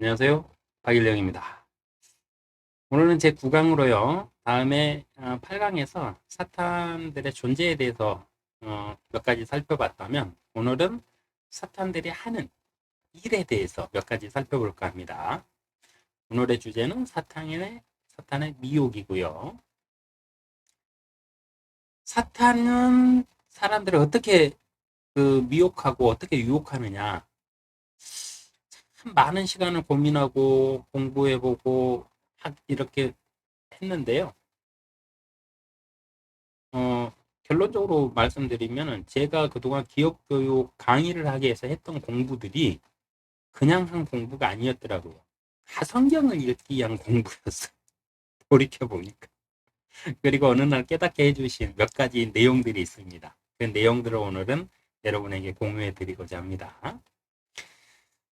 안녕하세요. 박일령입니다. 오늘은 제 9강으로요. 다음에 8강에서 사탄들의 존재에 대해서 몇 가지 살펴봤다면 오늘은 사탄들이 하는 일에 대해서 몇 가지 살펴볼까 합니다. 오늘의 주제는 사탄의 미혹이고요. 사탄은 사람들을 어떻게 미혹하고 어떻게 유혹하느냐. 참 많은 시간을 고민하고 공부해보고 이렇게 했는데요. 어, 결론적으로 말씀드리면 제가 그동안 기업교육 강의를 하기 위해서 했던 공부들이 그냥 한 공부가 아니었더라고요. 다 성경을 읽기 위한 공부였어요. 돌이켜보니까. 그리고 어느 날 깨닫게 해주신 몇 가지 내용들이 있습니다. 그 내용들을 오늘은 여러분에게 공유해 드리고자 합니다.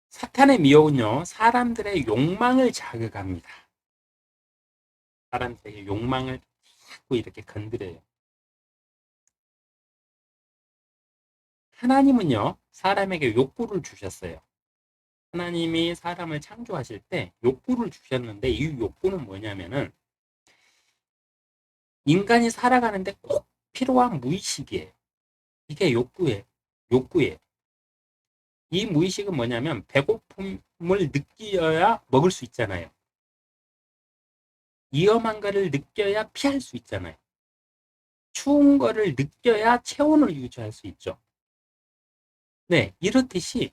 사탄의 미혹은요, 사람들의 욕망을 자극합니다. 사람들에게 욕망을 자꾸 이렇게 건드려요. 하나님은요, 사람에게 욕구를 주셨어요. 하나님이 사람을 창조하실 때 욕구를 주셨는데 이 욕구는 뭐냐면은 인간이 살아가는데 꼭 필요한 무의식이에요. 이게 욕구예요. 이 무의식은 뭐냐면 배고픔을 느껴야 먹을 수 있잖아요. 위험한 거를 느껴야 피할 수 있잖아요. 추운 거를 느껴야 체온을 유지할 수 있죠. 네, 이렇듯이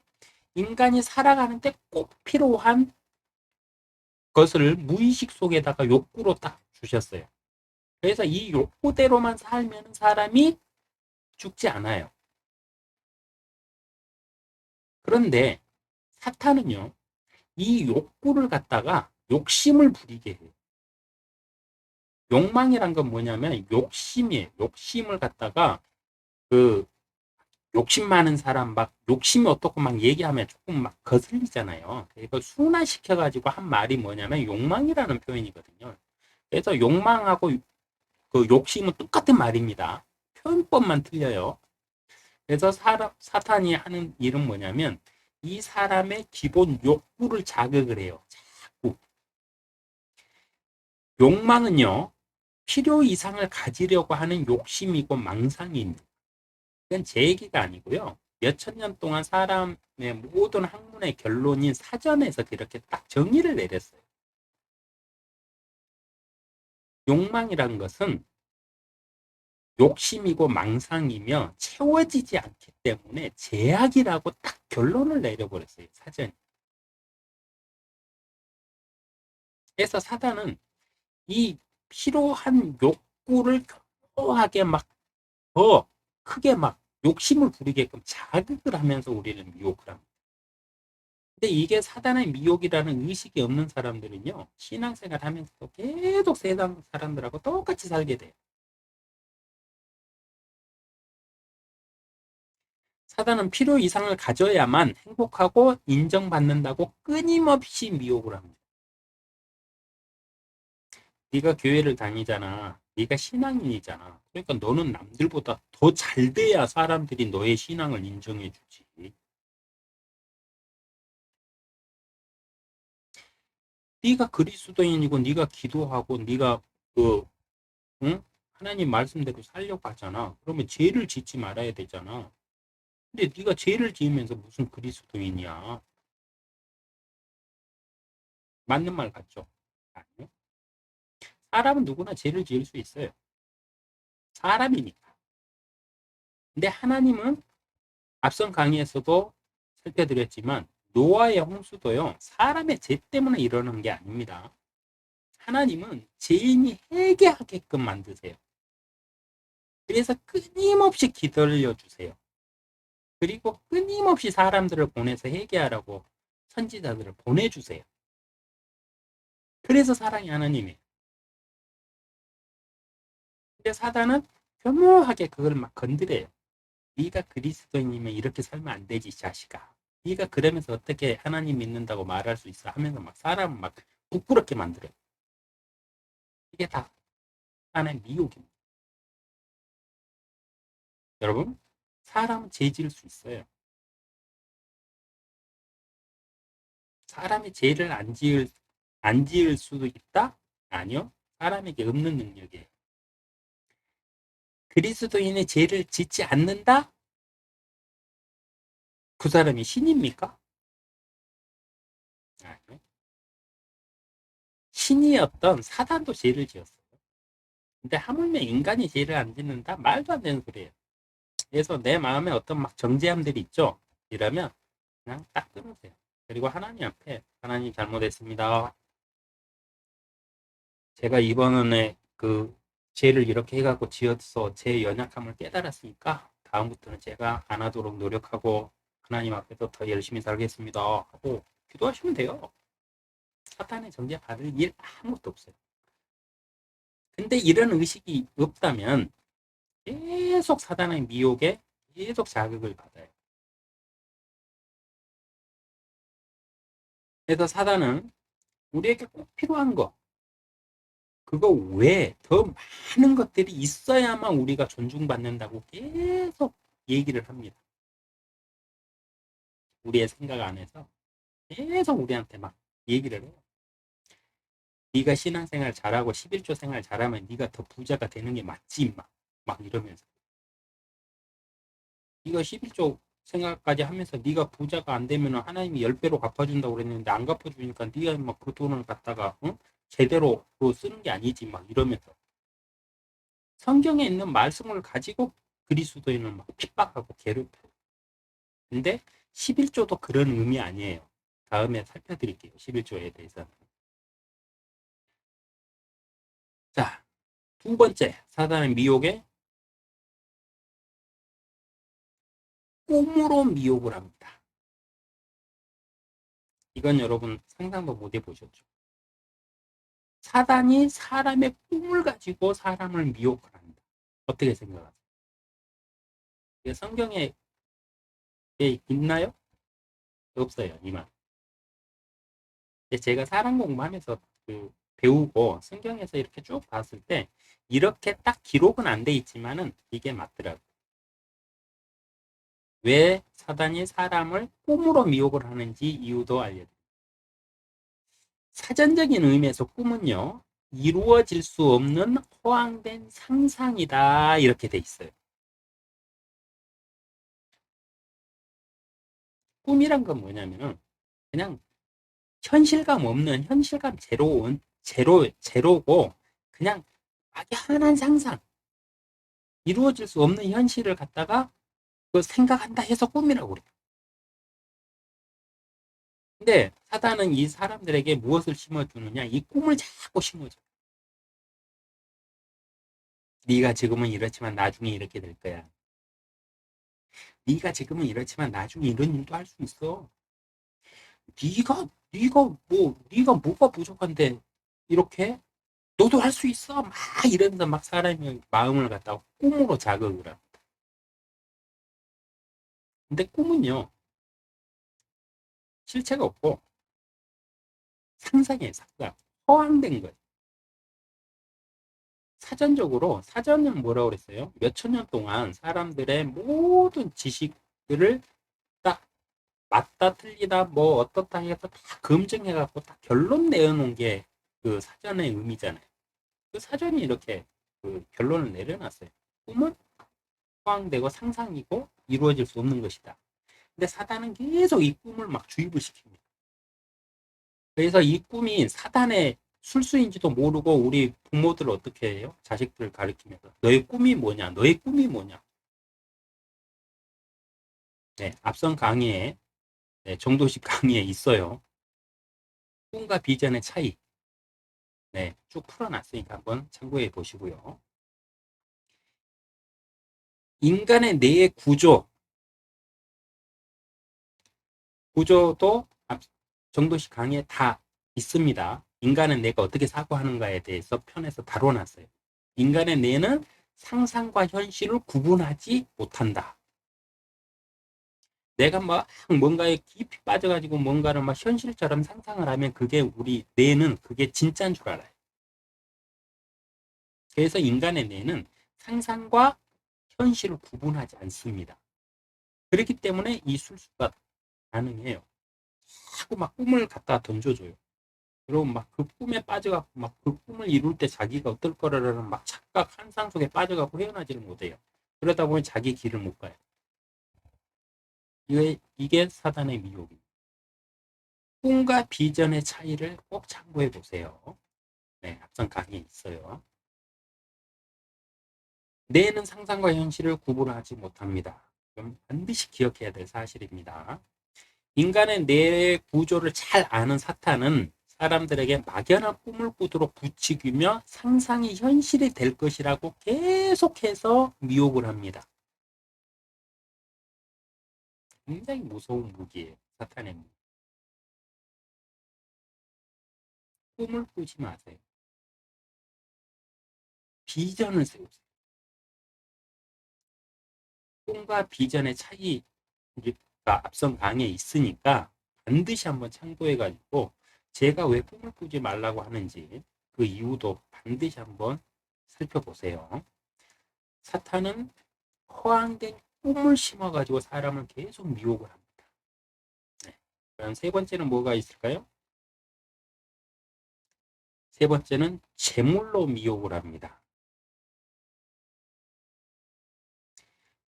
인간이 살아가는데 꼭 필요한 것을 무의식 속에다가 욕구로 딱 주셨어요. 그래서 이 욕구대로만 살면 사람이 죽지 않아요. 그런데 사탄은요, 이 욕구를 갖다가 욕심을 부리게 해요. 욕망이란 건 뭐냐면 욕심이에요. 욕심을 갖다가 그 욕심 많은 사람 막 욕심이 어떻고 막 얘기하면 조금 막 거슬리잖아요. 이거 순화시켜가지고 한 말이 뭐냐면 욕망이라는 표현이거든요. 그래서 욕망하고 그 욕심은 똑같은 말입니다. 표현법만 틀려요. 그래서 사탄이 하는 일은 뭐냐면 이 사람의 기본 욕구를 자극을 해요. 자꾸. 욕망은요, 필요 이상을 가지려고 하는 욕심이고 망상입니다. 이건 제 얘기가 아니고요. 몇천 년 동안 사람의 모든 학문의 결론인 사전에서 그렇게 딱 정의를 내렸어요. 욕망이란 것은 욕심이고 망상이며 채워지지 않기 때문에 제약이라고 딱 결론을 내려버렸어요. 사전. 그래서 사단은 이 필요한 욕구를 교묘하게 막 더 크게 막 욕심을 부리게끔 자극을 하면서 우리는 미혹을 합니다. 근데 이게 사단의 미혹이라는 의식이 없는 사람들은요, 신앙생활 하면서도 계속 세상 사람들하고 똑같이 살게 돼요. 사단은 필요 이상을 가져야만 행복하고 인정받는다고 끊임없이 미혹을 합니다. 네가 교회를 다니잖아. 네가 신앙인이잖아. 그러니까 너는 남들보다 더 잘 돼야 사람들이 너의 신앙을 인정해 주지. 네가 그리스도인이고 네가 기도하고 네가 그 응? 하나님 말씀대로 살려고 하잖아. 그러면 죄를 짓지 말아야 되잖아. 근데 네가 죄를 지으면서 무슨 그리스도인이야? 맞는 말 같죠? 아니요. 사람은 누구나 죄를 지을 수 있어요. 사람이니까. 근데 하나님은 앞선 강의에서도 살펴드렸지만 노아의 홍수도요. 사람의 죄 때문에 일어난 게 아닙니다. 하나님은 죄인이 회개하게끔 만드세요. 그래서 끊임없이 기다려 주세요. 그리고 끊임없이 사람들을 보내서 회개하라고 선지자들을 보내주세요. 그래서 사랑이 하나님이에요. 근데 사단은 교묘하게 그걸 막 건드려요. 네가 그리스도인이면 이렇게 살면 안 되지, 자식아. 네가 그러면서 어떻게 하나님 믿는다고 말할 수 있어 하면서 막 사람을 막 부끄럽게 만들어요. 이게 다 사단의 미혹입니다. 여러분, 사람은 죄 지을 수 있어요. 사람이 죄를 안 지을 수도 있다? 아니요. 사람에게 없는 능력이에요. 그리스도인의 죄를 짓지 않는다? 그 사람이 신입니까? 아니요. 신이었던 사단도 죄를 지었어요. 근데 하물며 인간이 죄를 안 짓는다? 말도 안 되는 소리예요. 그래서 내 마음에 어떤 막 정죄함들이 있죠? 이러면 그냥 딱 끊으세요. 그리고 하나님 앞에 하나님 잘못했습니다. 제가 이번에 그 죄를 이렇게 해갖고 지어서 제 연약함을 깨달았으니까 다음부터는 제가 안 하도록 노력하고 하나님 앞에서 더 열심히 살겠습니다 하고 기도하시면 돼요. 사탄의 정죄 받을 일 아무것도 없어요. 근데 이런 의식이 없다면 계속 사단의 미혹에 계속 자극을 받아요. 그래서 사단은 우리에게 꼭 필요한 거, 그거 외에 더 많은 것들이 있어야만 우리가 존중받는다고 계속 얘기를 합니다. 우리의 생각 안에서 계속 우리한테 막 얘기를 해요. 네가 신앙생활 잘하고 11조 생활 잘하면 네가 더 부자가 되는 게 맞지 임마. 막 이러면서 네가 11조 생활까지 하면서 네가 부자가 안 되면 하나님이 10배로 갚아준다고 그랬는데 안 갚아주니까 네가 막 그 돈을 갖다가 제대로 쓰는 게 아니지 막 이러면서 성경에 있는 말씀을 가지고 그리스도인을 막 핍박하고 괴롭혀. 근데 11조도 그런 의미 아니에요. 다음에 살펴드릴게요. 11조에 대해서는. 자, 두 번째 사단의 미혹에 꿈으로 미혹을 합니다. 이건 여러분 상상도 못 해보셨죠? 사단이 사람의 꿈을 가지고 사람을 미혹을 합니다. 어떻게 생각하세요? 이게 성경에 있나요? 없어요. 이만. 제가 사람 공부하면서 배우고 성경에서 이렇게 쭉 봤을 때 이렇게 딱 기록은 안 돼 있지만은 이게 맞더라고요. 왜 사단이 사람을 꿈으로 미혹을 하는지 이유도 알려드립니다. 사전적인 의미에서 꿈은요, 이루어질 수 없는 허황된 상상이다 이렇게 돼 있어요. 꿈이란 건 뭐냐면은 그냥 현실감 없는 현실감 제로고 그냥 막연한 상상, 이루어질 수 없는 현실을 갖다가 그 생각한다 해서 꿈이라고 그래요. 근데 사단은 이 사람들에게 무엇을 심어주느냐? 이 꿈을 자꾸 심어줘. 네가 지금은 이렇지만 나중에 이렇게 될 거야. 네가 지금은 이렇지만 나중에 이런 일도 할 수 있어. 네가 뭐가 부족한데 이렇게 너도 할 수 있어. 막 이러면서 막 사람의 마음을 갖다가 꿈으로 자극을 합니다. 근데 꿈은요 실체가 없고 상상이에요. 상상. 허황된 거예요. 사전은 뭐라고 그랬어요? 몇천 년 동안 사람들의 모든 지식들을 딱 맞다 틀리다 뭐 어떻다 해서 다 검증해 갖고 딱 결론 내어놓은 게 그 사전의 의미잖아요. 그 사전이 이렇게 그 결론을 내려놨어요. 꿈은 허황되고 상상이고 이루어질 수 없는 것이다. 근데 사단은 계속 이 꿈을 막 주입을 시킵니다. 그래서 이 꿈이 사단의 술수인지도 모르고 우리 부모들 어떻게 해요? 자식들을 가르치면서 너의 꿈이 뭐냐? 너의 꿈이 뭐냐? 네, 앞선 강의에 정도식 강의에 있어요. 꿈과 비전의 차이. 네, 쭉 풀어놨으니까 한번 참고해 보시고요. 인간의 뇌의 구조도 정도식 강의에 다 있습니다. 인간은 뇌가 어떻게 사고하는가에 대해서 편에서 다뤄놨어요. 인간의 뇌는 상상과 현실을 구분하지 못한다. 내가 막 뭔가에 깊이 빠져가지고 뭔가를 막 현실처럼 상상을 하면 그게 우리 뇌는 그게 진짜인 줄 알아요. 그래서 인간의 뇌는 상상과 현실을 구분하지 않습니다. 그렇기 때문에 이 술수가 가능해요. 자꾸 막 꿈을 갖다 던져줘요. 그럼 막 그 꿈에 빠져갖고 막 그 꿈을 이룰 때 자기가 어떨 거라는 막 착각 환상 속에 빠져갖고 헤어나지를 못해요. 그러다 보면 자기 길을 못 가요. 이게 사단의 미혹입니다. 꿈과 비전의 차이를 꼭 참고해 보세요. 네, 앞선 강의에 있어요. 뇌는 상상과 현실을 구분하지 못합니다. 그럼 반드시 기억해야 될 사실입니다. 인간의 뇌 구조를 잘 아는 사탄은 사람들에게 막연한 꿈을 꾸도록 부추기며 상상이 현실이 될 것이라고 계속해서 미혹을 합니다. 굉장히 무서운 무기예요. 사탄의 무기. 꿈을 꾸지 마세요. 비전을 세우세요. 꿈과 비전의 차이가 앞선 강의에 있으니까 반드시 한번 참고해가지고 제가 왜 꿈을 꾸지 말라고 하는지 그 이유도 반드시 한번 살펴보세요. 사탄은 허황된 꿈을 심어가지고 사람을 계속 미혹을 합니다. 네. 그럼 세 번째는 뭐가 있을까요? 세 번째는 재물로 미혹을 합니다.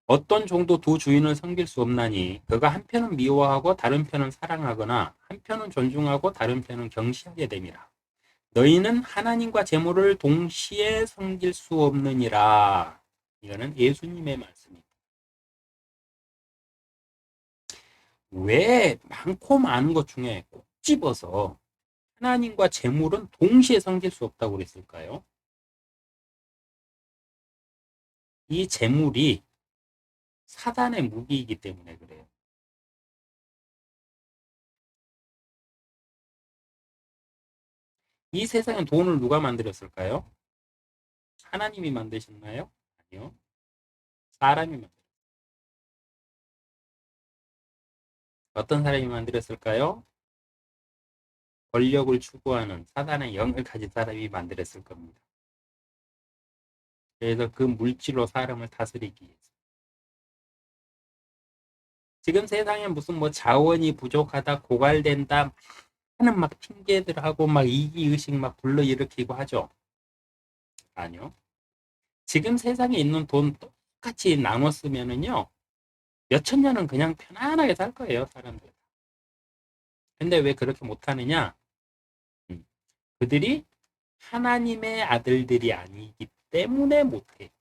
어떤 종도 두 주인을 섬길 수 없나니 그가 한편은 미워하고 다른 편은 사랑하거나 한편은 존중하고 다른 편은 경시하게 됨이라. 너희는 하나님과 재물을 동시에 섬길 수 없느니라. 이거는 예수님의 말씀입니다. 왜 많고 많은 것 중에 꼭 집어서 하나님과 재물은 동시에 섬길 수 없다고 그랬을까요? 이 재물이 사단의 무기이기 때문에 그래요. 이 세상에 돈을 누가 만들었을까요? 하나님이 만드셨나요? 아니요. 사람이 만들었어요. 어떤 사람이 만들었을까요? 권력을 추구하는 사단의 영을 가진 사람이 만들었을 겁니다. 그래서 그 물질로 사람을 다스리기 위해서. 지금 세상에 무슨 뭐 자원이 부족하다, 고갈된다 하는 막 핑계들 하고 막 이기의식 막 불러일으키고 하죠. 아니요. 지금 세상에 있는 돈 똑같이 나눠 쓰면은요, 몇천 년은 그냥 편안하게 살 거예요, 사람들. 근데 왜 그렇게 못하느냐? 음, 그들이 하나님의 아들들이 아니기 때문에 못해.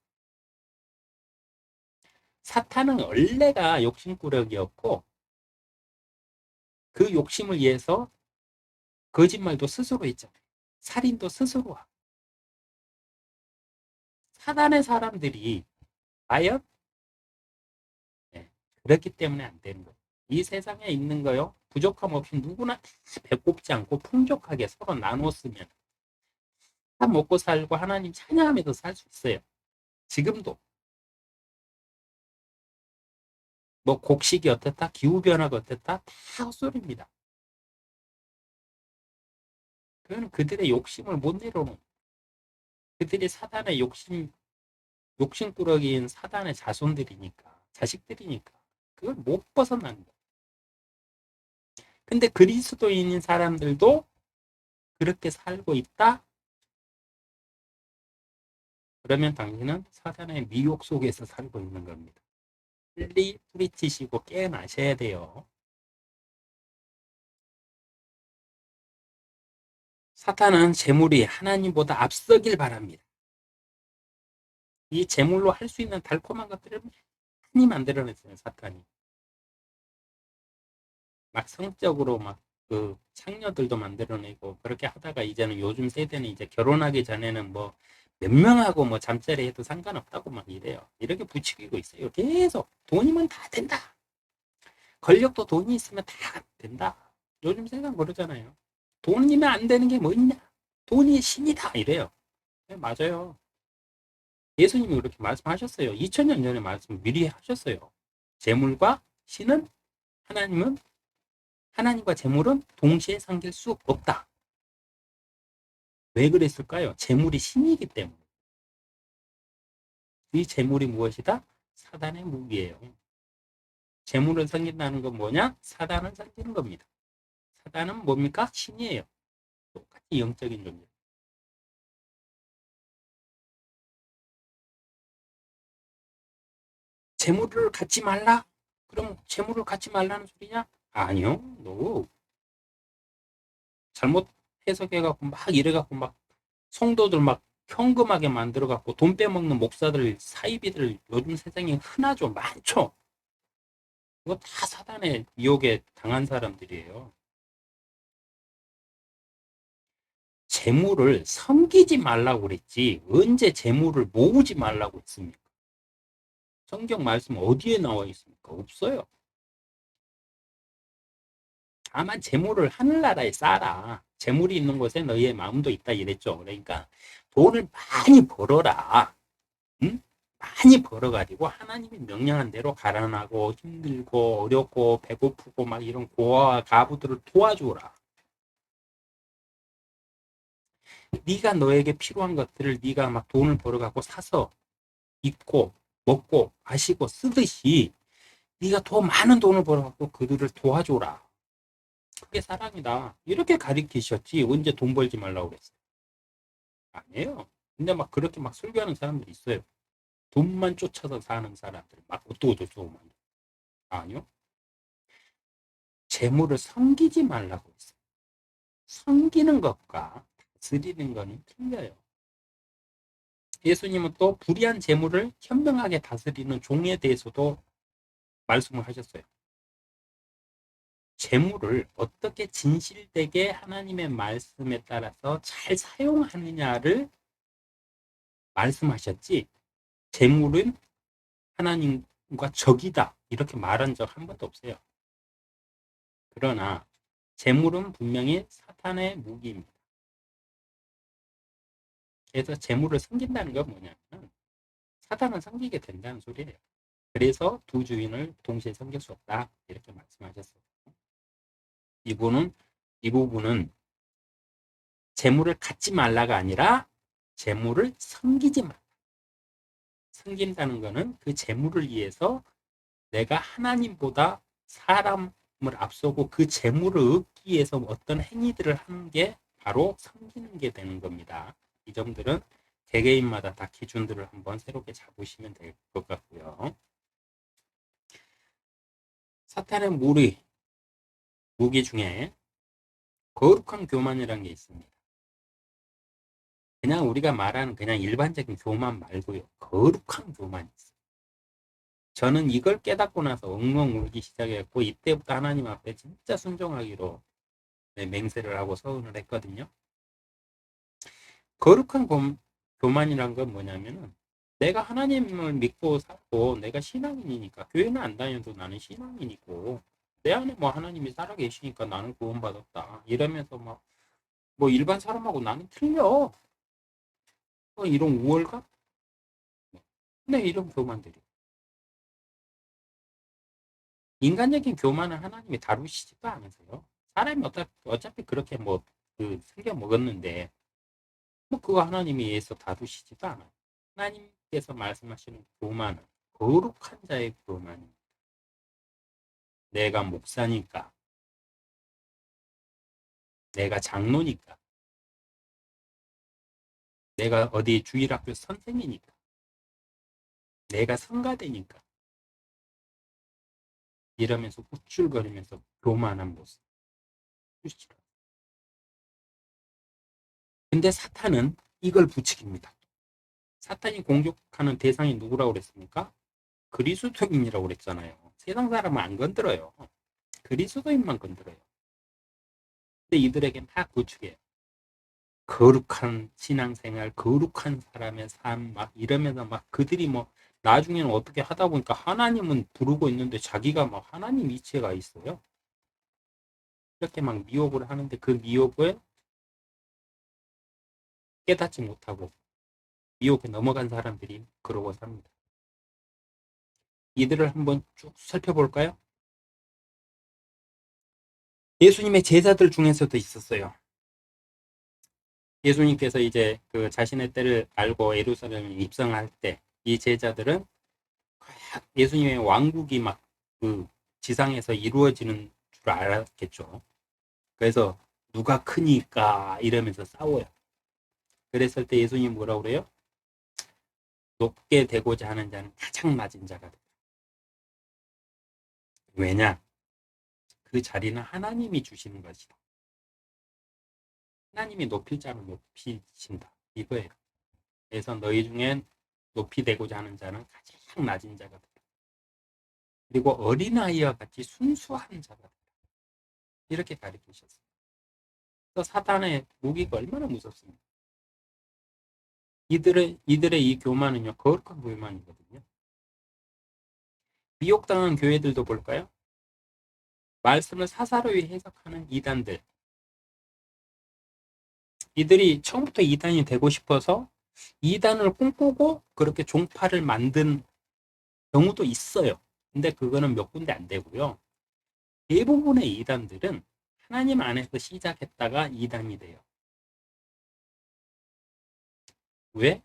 사탄은 원래가 욕심꾸러기였고, 그 욕심을 위해서 거짓말도 스스로 했잖아요. 살인도 스스로 하고. 사단의 사람들이 과연 네, 그렇기 때문에 안 되는 거예요. 이 세상에 있는 거요. 부족함 없이 누구나 다 배꼽지 않고 풍족하게 서로 나눴으면 다 먹고 살고 하나님 찬양하면서 살 수 있어요. 지금도 뭐 곡식이 어떻다, 기후 변화가 어떻다 다 헛소리입니다. 그건 그들의 욕심을 못 내려놓은 그들이 사단의 욕심꾸러기인 사단의 자손들이니까 자식들이니까 그걸 못 벗어나는 거예요. 근데 그리스도인인 사람들도 그렇게 살고 있다? 그러면 당신은 사단의 미혹 속에서 살고 있는 겁니다. 빨리 뿌리치시고 깨어나셔야 돼요. 사탄은 재물이 하나님보다 앞서길 바랍니다. 이 재물로 할 수 있는 달콤한 것들을 많이 만들어냈어요, 사탄이. 막 성적으로 막 그 창녀들도 만들어내고 그렇게 하다가 이제는 요즘 세대는 이제 결혼하기 전에는 뭐 몇 명하고 뭐 잠자리 해도 상관없다고 막 이래요. 이렇게 부추기고 있어요. 계속 돈이면 다 된다. 권력도 돈이 있으면 다 된다. 요즘 세상 그러잖아요. 돈이면 안 되는 게 뭐 있냐? 돈이 신이다 이래요. 네, 맞아요. 예수님이 그렇게 말씀하셨어요. 2000년 전에 말씀 미리 하셨어요. 재물과 신은 하나님은 하나님과 재물은 동시에 섬길 수 없다. 왜 그랬을까요? 재물이 신이기 때문에. 이 재물이 무엇이다? 사단의 무기예요. 재물을 섬긴다는 건 뭐냐? 사단을 섬기는 겁니다. 사단은 뭡니까? 신이에요. 똑같이 영적인 존재. 재물을 갖지 말라? 그럼 재물을 갖지 말라는 소리냐? 아니요. 너 잘못 해석해갖고 막 이래갖고 막 성도들 막 현금하게 만들어갖고 돈 빼먹는 목사들 사이비들 요즘 세상에 흔하죠. 많죠. 이거 다 사단의 유혹에 당한 사람들이에요. 재물을 섬기지 말라고 그랬지 언제 재물을 모으지 말라고 했습니까? 성경 말씀 어디에 나와 있습니까? 없어요. 다만 재물을 하늘나라에 쌓아라. 재물이 있는 곳에 너희의 마음도 있다 이랬죠. 그러니까 돈을 많이 벌어라. 응? 많이 벌어가지고 하나님이 명령한 대로 가난하고 힘들고 어렵고 배고프고 막 이런 고아와 가부들을 도와주라. 네가 너에게 필요한 것들을 네가 막 돈을 벌어갖고 사서 입고 먹고 마시고 쓰듯이 네가 더 많은 돈을 벌어갖고 그들을 도와줘라. 그게 사랑이다. 이렇게 가르치셨지 언제 돈 벌지 말라고 그랬어요. 아니에요. 근데 막 그렇게 막 설교하는 사람들이 있어요. 돈만 쫓아서 사는 사람들 막 어쩌고저쩌고 막. 아니요. 재물을 섬기지 말라고 했어요. 섬기는 것과 다스리는 거는 틀려요. 예수님은 또 불의한 재물을 현명하게 다스리는 종에 대해서도 말씀을 하셨어요. 재물을 어떻게 진실되게 하나님의 말씀에 따라서 잘 사용하느냐를 말씀하셨지, 재물은 하나님과 적이다 이렇게 말한 적 한 번도 없어요. 그러나 재물은 분명히 사탄의 무기입니다. 그래서 재물을 섬긴다는 건 뭐냐면 사탄을 섬기게 된다는 소리예요. 그래서 두 주인을 동시에 섬길 수 없다 이렇게 말씀하셨어요. 이 부분은 재물을 갖지 말라가 아니라 재물을 섬기지 말라. 섬긴다는 것은 그 재물을 위해서 내가 하나님보다 사람을 앞서고 그 재물을 얻기 위해서 어떤 행위들을 하는 게 바로 섬기는 게 되는 겁니다. 이 점들은 개개인마다 다 기준들을 한번 새롭게 잡으시면 될 것 같고요. 사탄의 무기 중에 거룩한 교만이라는 게 있습니다. 그냥 우리가 말하는 그냥 일반적인 교만 말고요. 거룩한 교만이 있어요. 저는 이걸 깨닫고 나서 엉엉 울기 시작했고 이때부터 하나님 앞에 진짜 순종하기로 맹세를 하고 서운을 했거든요. 거룩한 교만이란 건 뭐냐면은 내가 하나님을 믿고 살고 내가 신앙인이니까 교회는 안 다녀도 나는 신앙인이고 내 안에 뭐 하나님이 살아계시니까 나는 구원받았다 이러면서 막 뭐 일반 사람하고 나는 틀려 이런 우월감? 네 이런 교만들이 인간적인 교만은 하나님이 다루시지도 않으세요. 사람이 어차피 그렇게 뭐 생겨 먹었는데 뭐 그거 하나님이 위해서 다루시지도 않아요. 하나님께서 말씀하시는 교만은 거룩한 자의 교만입니다. 내가 목사니까, 내가 장로니까, 내가 어디 주일학교 선생이니까, 내가 성가대니까 이러면서 우쭐거리면서 교만한 모습. 근데 사탄은 이걸 부추깁니다. 사탄이 공격하는 대상이 누구라고 그랬습니까? 그리스도인이라고 그랬잖아요. 세상 사람은 안 건드려요. 그리스도인만 건드려요. 근데 이들에겐 다 구축해요. 거룩한 신앙생활, 거룩한 사람의 삶, 막 이러면서 막 그들이 뭐 나중에는 어떻게 하다 보니까 하나님은 부르고 있는데 자기가 막 하나님 이체가 있어요. 이렇게 막 미혹을 하는데 그 미혹을 깨닫지 못하고 미혹에 넘어간 사람들이 그러고 삽니다. 이들을 한번 쭉 살펴볼까요? 예수님의 제자들 중에서도 있었어요. 예수님께서 이제 그 자신의 때를 알고 예루살렘에 입성할 때 이 제자들은 예수님의 왕국이 막 그 지상에서 이루어지는 줄 알았겠죠. 그래서 누가 크니까 이러면서 싸워요. 그랬을 때 예수님 뭐라고 그래요? 높게 되고자 하는 자는 가장 낮은 자가 된다. 왜냐? 그 자리는 하나님이 주시는 것이다. 하나님이 높일 자는 높이신다. 이거예요. 그래서 너희 중엔 높이 되고자 하는 자는 가장 낮은 자가 된다. 그리고 어린아이와 같이 순수한 자가 된다. 이렇게 가르치셨어요. 그래서 사탄의 무기가 얼마나 무섭습니까? 이들의 이 교만은요, 거룩한 교만이거든요. 미혹당한 교회들도 볼까요? 말씀을 사사로이 해석하는 이단들. 이들이 처음부터 이단이 되고 싶어서 이단을 꿈꾸고 그렇게 종파를 만든 경우도 있어요. 근데 그거는 몇 군데 안 되고요. 대부분의 이단들은 하나님 안에서 시작했다가 이단이 돼요. 왜?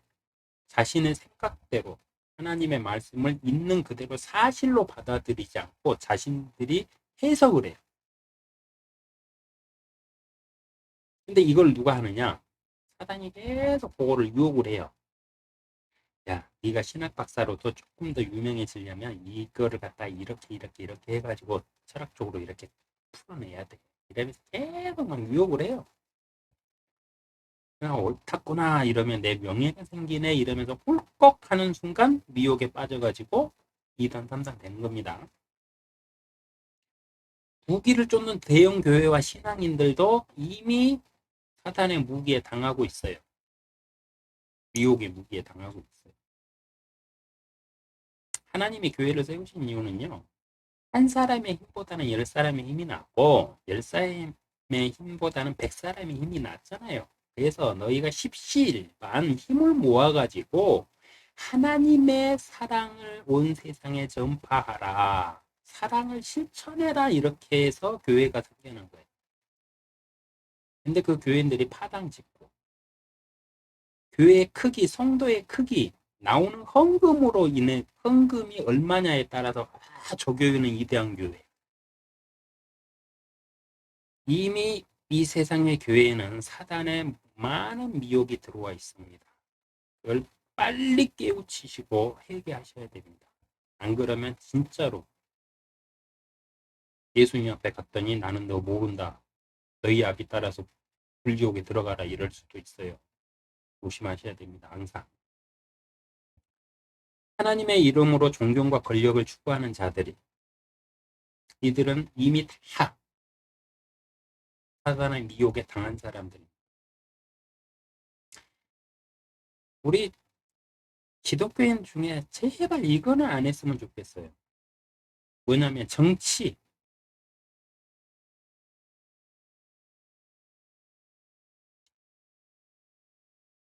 자신의 생각대로 하나님의 말씀을 있는 그대로 사실로 받아들이지 않고 자신들이 해석을 해요. 근데 이걸 누가 하느냐? 사단이 계속 그거를 유혹을 해요. 야, 네가 신학 박사로도 조금 더 유명해지려면 이거를 갖다 이렇게 해가지고 철학적으로 이렇게 풀어내야 돼. 이러면서 계속 막 유혹을 해요. 그냥 옳았구나 이러면 내 명예가 생기네 이러면서 꿀꺽 하는 순간 미혹에 빠져가지고 2단 3단 되는 겁니다. 무기를 쫓는 대형 교회와 신앙인들도 이미 사탄의 무기에 당하고 있어요. 미혹의 무기에 당하고 있어요. 하나님이 교회를 세우신 이유는요. 한 사람의 힘보다는 10사람의 힘이 낫고 10사람의 힘보다는 100사람의 힘이 낫잖아요. 그래서 너희가 십시일반 힘을 모아가지고 하나님의 사랑을 온 세상에 전파하라. 사랑을 실천해라. 이렇게 해서 교회가 생기는 거예요. 근데 그 교인들이 파당 짓고 교회의 크기, 성도의 크기, 나오는 헌금으로 인해 헌금이 얼마냐에 따라서 저 교회는 이대한 교회. 이미 이 세상의 교회에는 사단의 많은 미혹이 들어와 있습니다. 그걸 빨리 깨우치시고 회개하셔야 됩니다. 안 그러면 진짜로 예수님 앞에 갔더니 나는 너 모른다. 너희 압이 따라서 불지옥에 들어가라 이럴 수도 있어요. 조심하셔야 됩니다. 항상. 하나님의 이름으로 존경과 권력을 추구하는 자들이 이들은 이미 다 사단의 미혹에 당한 사람들입니다. 우리 기독교인 중에 제발 이거는 안 했으면 좋겠어요. 뭐냐면 정치.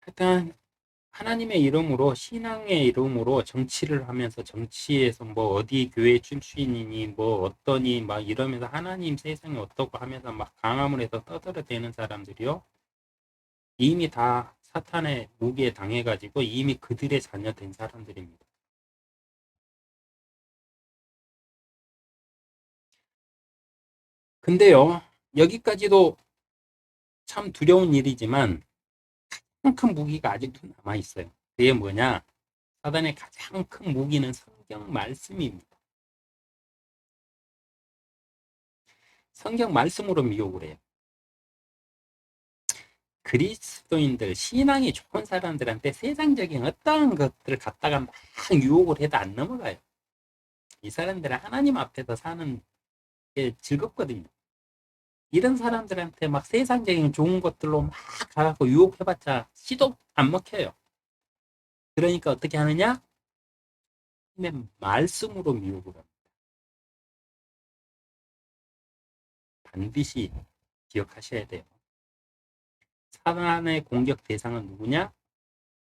하여튼 하나님의 이름으로 신앙의 이름으로 정치를 하면서 정치에서 뭐 어디 교회 출신이니 뭐 어떠니 막 이러면서 하나님 세상이 어떻고 하면서 막 강함을 해서 떠들어대는 사람들이요. 이미 다 사탄의 무기에 당해가지고 이미 그들의 자녀 된 사람들입니다. 근데요, 여기까지도 참 두려운 일이지만 큰 무기가 아직도 남아있어요. 그게 뭐냐? 사단의 가장 큰 무기는 성경 말씀입니다. 성경 말씀으로 미혹을 해요. 그리스도인들, 신앙이 좋은 사람들한테 세상적인 어떠한 것들을 갖다가 막 유혹을 해도 안 넘어가요. 이 사람들은 하나님 앞에서 사는 게 즐겁거든요. 이런 사람들한테 막 세상적인 좋은 것들로 막 가갖고 유혹해봤자 씨도 안 먹혀요. 그러니까 어떻게 하느냐? 말씀으로 미혹을 합니다. 반드시 기억하셔야 돼요. 사단의 공격 대상은 누구냐?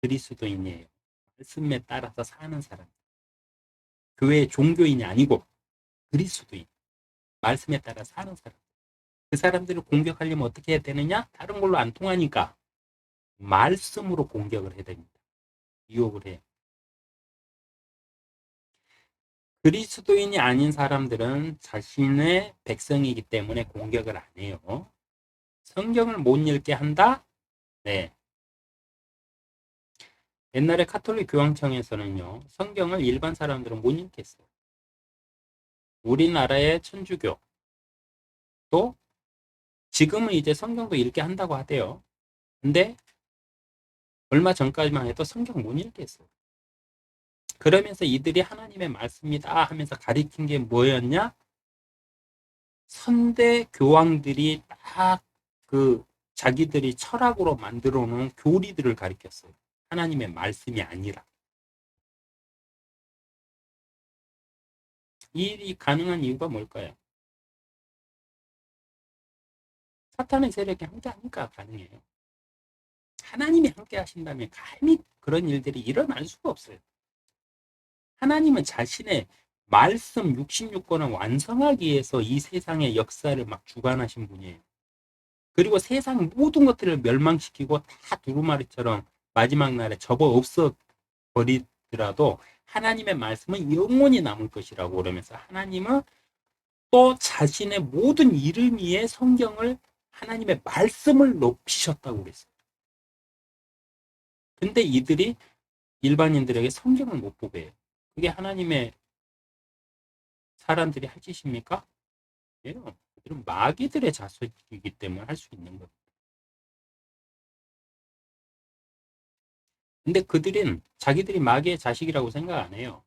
그리스도인이에요. 말씀에 따라서 사는 사람. 교회 종교인이 아니고 그리스도인. 말씀에 따라 사는 사람. 그 사람들을 공격하려면 어떻게 해야 되느냐? 다른 걸로 안 통하니까 말씀으로 공격을 해야 됩니다. 유혹을 해요. 그리스도인이 아닌 사람들은 자신의 백성이기 때문에 공격을 안 해요. 성경을 못 읽게 한다? 네. 옛날에 카톨릭 교황청에서는요, 성경을 일반 사람들은 못 읽겠어요. 우리나라의 천주교, 또 지금은 이제 성경도 읽게 한다고 하대요. 근데 얼마 전까지만 해도 성경 못 읽겠어요. 그러면서 이들이 하나님의 말씀이다 하면서 가리킨 게 뭐였냐? 선대 교황들이 딱 그 자기들이 철학으로 만들어 놓은 교리들을 가리켰어요. 하나님의 말씀이 아니라. 이 일이 가능한 이유가 뭘까요? 사탄의 세력이 함께하니까 가능해요. 하나님이 함께 하신다면 감히 그런 일들이 일어날 수가 없어요. 하나님은 자신의 말씀 66권을 완성하기 위해서 이 세상의 역사를 막 주관하신 분이에요. 그리고 세상 모든 것들을 멸망시키고 다 두루마리처럼 마지막 날에 접어 없어 버리더라도 하나님의 말씀은 영원히 남을 것이라고 그러면서 하나님은 또 자신의 모든 이름 위에 성경을 하나님의 말씀을 높이셨다고 그랬어요. 근데 이들이 일반인들에게 성경을 못 보게 해요. 그게 하나님의 사람들이 할 짓입니까? 아니에요. 그들은 마귀들의 자손이기 때문에 할 수 있는 거예요. 근데 그들은 자기들이 마귀의 자식이라고 생각 안 해요.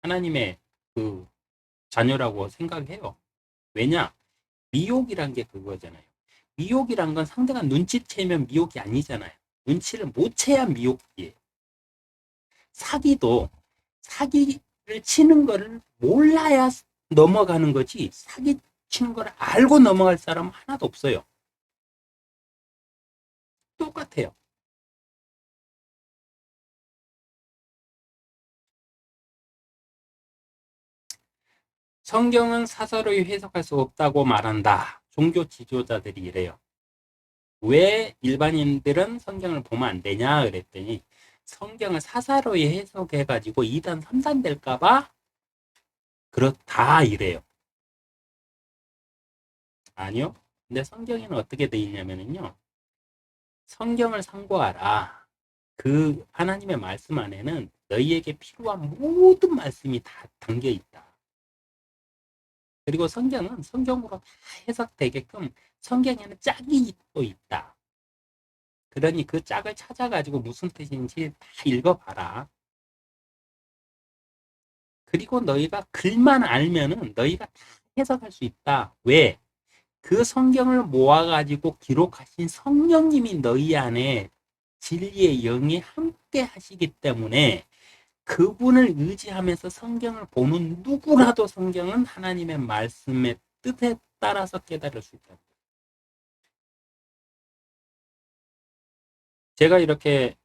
하나님의 그 자녀라고 생각해요. 왜냐? 미혹이란 게 그거잖아요. 미혹이란 건 상대가 눈치채면 미혹이 아니잖아요. 눈치를 못 채야 미혹이에요. 사기도 사기를 치는 거를 몰라야 넘어가는 거지 사기 치는 걸 알고 넘어갈 사람은 하나도 없어요. 똑같아요. 성경은 사서로이 해석할 수 없다고 말한다. 종교 지도자들이 이래요. 왜 일반인들은 성경을 보면 안 되냐 그랬더니 성경을 사사로이 해석해가지고 2단, 3단 될까봐 그렇다 이래요. 아니요. 근데 성경에는 어떻게 돼 있냐면요. 성경을 상고하라. 그 하나님의 말씀 안에는 너희에게 필요한 모든 말씀이 다 담겨 있다. 그리고 성경은 성경으로 다 해석되게끔 성경에는 짝이 또 있다. 그러니 그 짝을 찾아가지고 무슨 뜻인지 다 읽어봐라. 그리고 너희가 글만 알면은 너희가 다 해석할 수 있다. 왜? 그 성경을 모아가지고 기록하신 성령님이 너희 안에 진리의 영이 함께 하시기 때문에 그분을 의지하면서 성경을 보는 누구라도 성경은 하나님의 말씀의 뜻에 따라서 깨달을 수 있다. 제가 이렇게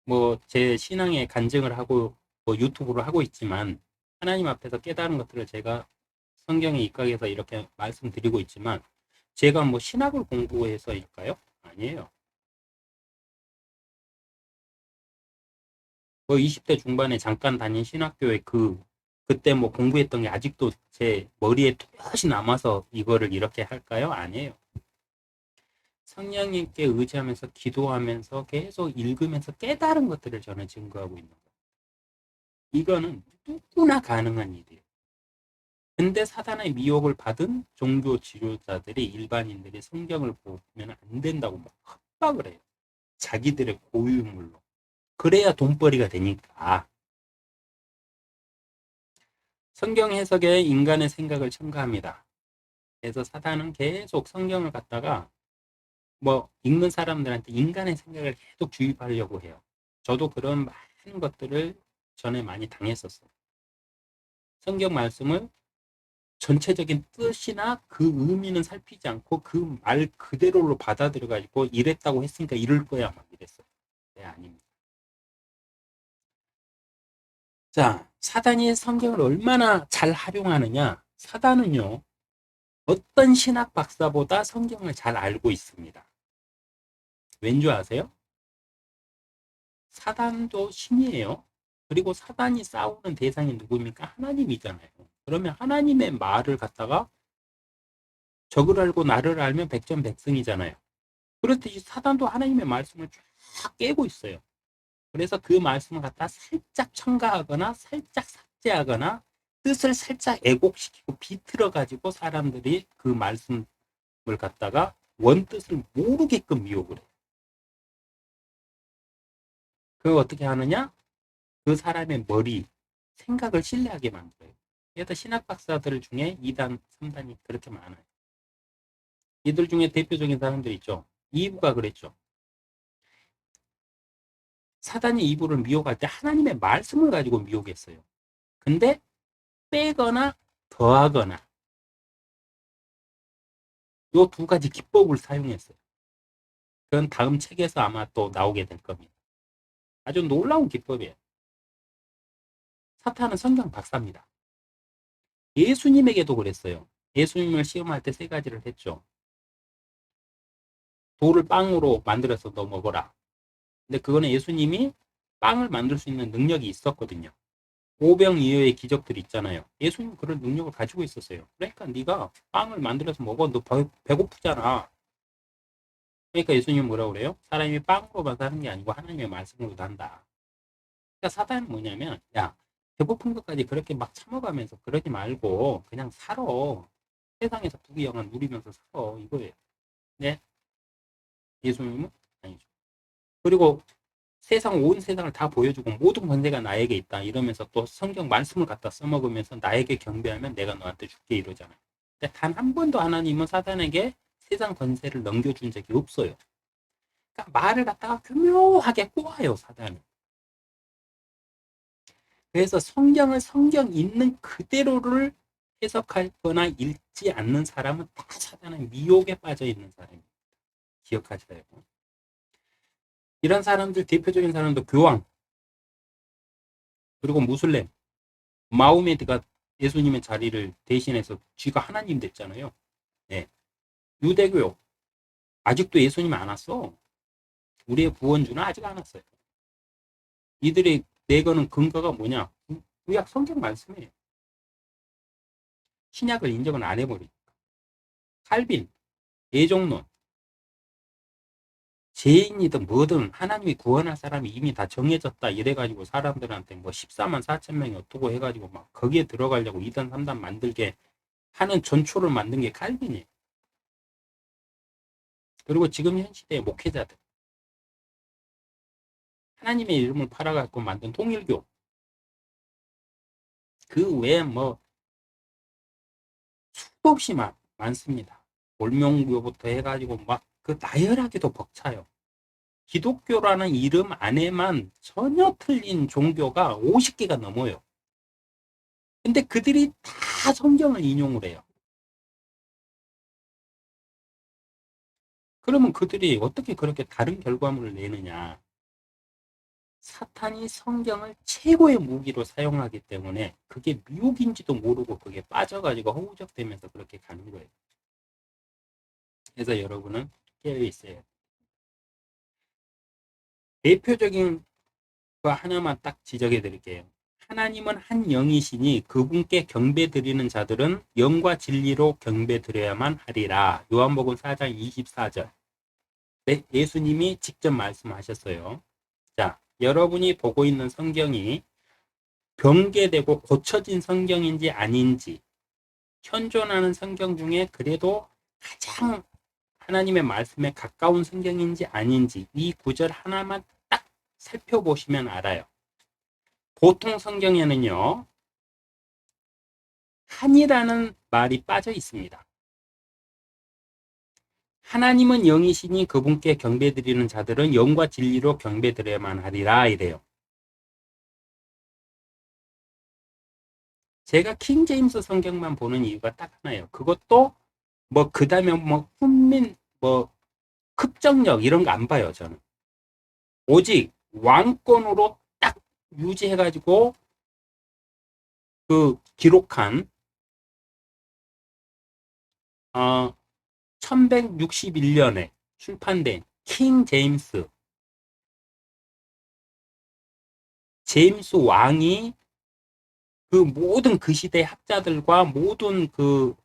뭐 제 신앙의 간증을 하고 뭐 유튜브로 하고 있지만 하나님 앞에서 깨달은 것들을 제가 성경에 입각해서 이렇게 말씀드리고 있지만 제가 뭐 신학을 공부해서일까요? 아니에요. 뭐 20대 중반에 잠깐 다닌 신학교에 그때 뭐 공부했던 게 아직도 제 머리에 뚜렷이 남아서 이거를 이렇게 할까요? 아니에요. 성령님께 의지하면서 기도하면서 계속 읽으면서 깨달은 것들을 저는 증거하고 있는 거예요. 이거는 누구나 가능한 일이에요. 근데 사단의 미혹을 받은 종교 지도자들이 일반인들이 성경을 보면 안 된다고 막 협박을 해요. 자기들의 고유물로. 그래야 돈벌이가 되니까. 성경 해석에 인간의 생각을 첨가합니다. 그래서 사단은 계속 성경을 갖다가 뭐 읽는 사람들한테 인간의 생각을 계속 주입하려고 해요. 저도 그런 많은 것들을 전에 많이 당했었어요. 성경 말씀을 전체적인 뜻이나 그 의미는 살피지 않고 그 말 그대로로 받아들여 가지고 이랬다고 했으니까 이럴 거야 막 이랬어요. 네, 아닙니다. 자, 사단이 성경을 얼마나 잘 활용하느냐? 사단은요, 어떤 신학 박사보다 성경을 잘 알고 있습니다. 왠 줄 아세요? 사단도 신이에요. 그리고 사단이 싸우는 대상이 누구입니까? 하나님이잖아요. 그러면 하나님의 말을 갖다가 적을 알고 나를 알면 백전백승이잖아요. 그렇듯이 사단도 하나님의 말씀을 쫙 깨고 있어요. 그래서 그 말씀을 갖다 살짝 첨가하거나 살짝 삭제하거나 뜻을 살짝 왜곡시키고 비틀어 가지고 사람들이 그 말씀을 갖다가 원뜻을 모르게끔 미혹을 해요. 그걸 어떻게 하느냐? 그 사람의 머리, 생각을 신뢰하게 만들어요. 그래서 신학 박사들 중에 2단, 3단이 그렇게 많아요. 이들 중에 대표적인 사람들 있죠. 이브가 그랬죠. 사단이 이브를 미혹할 때 하나님의 말씀을 가지고 미혹했어요. 근데 빼거나 더하거나 요 두 가지 기법을 사용했어요. 그건 다음 책에서 아마 또 나오게 될 겁니다. 아주 놀라운 기법이에요. 사탄은 성경 박사입니다. 예수님에게도 그랬어요. 예수님을 시험할 때 세 가지를 했죠. 돌을 빵으로 만들어서 너 먹어라. 근데 그거는 예수님이 빵을 만들 수 있는 능력이 있었거든요. 오병이어의 기적들이 있잖아요. 예수님 그런 능력을 가지고 있었어요. 그러니까 네가 빵을 만들어서 먹어. 너 배고프잖아. 그러니까 예수님 뭐라고 그래요? 사람이 빵으로만 사는 게 아니고 하나님의 말씀으로 산다. 그러니까 사단은 뭐냐면 야 배고픈 것까지 그렇게 막 참아가면서 그러지 말고 그냥 살아. 세상에서 부귀영화 누리면서 살아. 이거예요. 네? 예수님은 아니죠. 그리고 세상 온 세상을 다 보여주고 모든 권세가 나에게 있다 이러면서 또 성경 말씀을 갖다 써먹으면서 나에게 경배하면 내가 너한테 줄게 이러잖아요. 근데 단 한 번도 하나님은 사단에게 세상 권세를 넘겨준 적이 없어요. 그러니까 말을 갖다가 교묘하게 꼬아요 사단은. 그래서 성경을 성경 있는 그대로를 해석하거나 읽지 않는 사람은 다 사단의 미혹에 빠져 있는 사람입니다. 기억하셔야 돼요. 이런 사람들 대표적인 사람도 교황 그리고 무슬림 마호메드가 예수님의 자리를 대신해서 쥐가 하나님 됐잖아요. 네. 유대교 아직도 예수님 안 왔어. 우리의 구원주는 아직 안 왔어요. 이들의 내거는 근거가 뭐냐? 구약 성경 말씀이에요. 신약을 인정을 안 해버리니까. 칼빈, 예종론, 죄인이든 뭐든 하나님이 구원할 사람이 이미 다 정해졌다 이래가지고 사람들한테 뭐 14만 4천 명이 어떻고 해가지고 막 거기에 들어가려고 2단 3단 만들게 하는 전초를 만든 게 칼빈이에요. 그리고 지금 현 시대의 목회자들 하나님의 이름을 팔아갖고 만든 통일교 그 외에 뭐 수도 없이 많습니다. 몰명교부터 해가지고 막 그 나열하기도 벅차요. 기독교라는 이름 안에만 전혀 틀린 종교가 50개가 넘어요. 근데 그들이 다 성경을 인용을 해요. 그러면 그들이 어떻게 그렇게 다른 결과물을 내느냐. 사탄이 성경을 최고의 무기로 사용하기 때문에 그게 미혹인지도 모르고 그게 빠져가지고 허우적대면서 그렇게 가는 거예요. 그래서 여러분은 깨어 있어요. 대표적인 거 하나만 딱 지적해 드릴게요. 하나님은 한 영이시니 그분께 경배 드리는 자들은 영과 진리로 경배 드려야만 하리라. 요한복음 4장 24절. 네, 예수님이 직접 말씀하셨어요. 자, 여러분이 보고 있는 성경이 변개되고 고쳐진 성경인지 아닌지 현존하는 성경 중에 그래도 가장 하나님의 말씀에 가까운 성경인지 아닌지 이 구절 하나만 딱 살펴보시면 알아요. 보통 성경에는요. 한이라는 말이 빠져 있습니다. 하나님은 영이시니 그분께 경배드리는 자들은 영과 진리로 경배드려야만 하리라 이래요. 제가 킹제임스 성경만 보는 이유가 딱 하나예요. 그것도 뭐 그다음에 뭐 훈민 뭐 흡정력 이런 거 안 봐요 저는. 오직 왕권으로 딱 유지해가지고 그 기록한 1161년에 출판된 킹 제임스 왕이 그 모든 그 시대 학자들과 모든 그